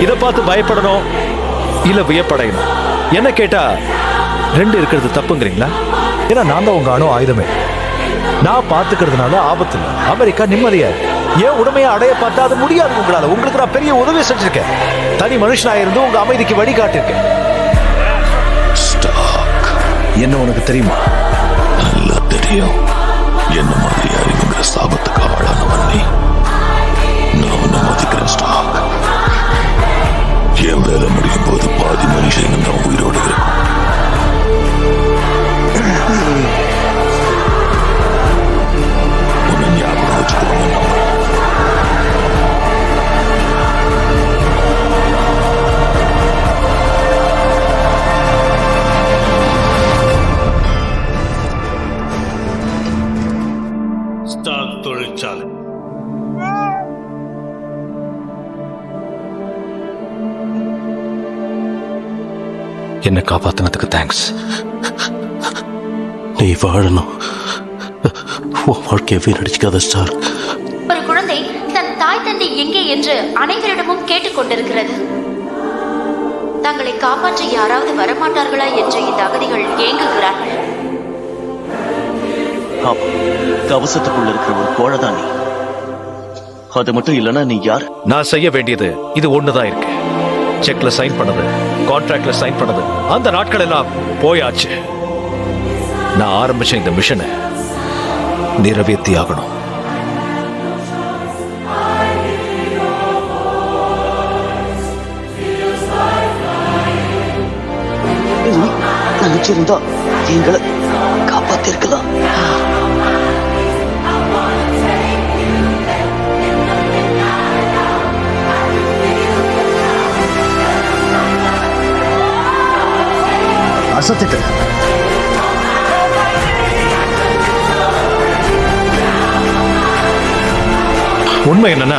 இதை பார்த்து பயப்படணும் இல்ல வியப்படையணும்? என்ன கேட்டா ரெண்டு இருக்கிறது தப்புங்கிறீங்களா? ஏன்னா நான் தான் உங்க அணு ஆயுதமே. நான் பார்த்துக்கிறதுனால ஆபத்து இல்லை. அமெரிக்கா நிம்மதியா ஏன் உடமையை அடைய பார்த்தா அது முடியாது உங்களால. உங்களுக்கு நான் பெரிய உதவி செஞ்சிருக்கேன். தனி மனுஷனா இருந்து உங்க அமைதிக்கு வழிகாட்டிருக்கேன். என்ன உனக்கு தெரியுமா? நல்லா தெரியும். என்ன மாதிரி அறிவுங்கிற சாபத்துக்கு ஆளானவன் நீ. நான் உன்னை மதிக்கிறேன் ஸ்டாக். என் வேலை முடியும் போது பாதி மனுஷங்க தான் உயிரோடு இருக்கும். உன்னை ஞாபகம் வச்சுக்கோங்க. ஸ்டாக் தொழிற்சாலை என்ன காப்பாத்தினதுக்கு தேங்க்ஸ். நீ வாழணும். வாழ்க்கையை வீணடிக்காத ஸ்டார். ஒரு குழந்தை தன் தாய் தந்தை எங்கே என்று அனைவரிடமும் கேட்டுக்கொண்டிருக்கிறது. தங்களை காப்பாற்ற யாராவது வரமாட்டார்களா என்று இந்த அகதிகள் ஏங்குகிறார்கள். கவசத்துக்குள்ள இருக்கிற ஒரு கோழதான் நீ. அது மட்டும் இல்லைன்னா நீ யார்? நான் செய்ய வேண்டியது இது ஒண்ணுதான் இருக்கு. செக்ல சைன் பண்ணது, கான்ட்ராக்ட்ல சைன் பண்ணது, அந்த நாட்கள் எல்லாம் போயாச்சு. நான் ஆரம்பிச்ச இந்த மிஷனை நிறைவேற்றி ஆகணும். நினைச்சிருந்தா எங்களை காப்பாத்திருக்கலாம். அசத்திட்டு உண்மை என்னன்னா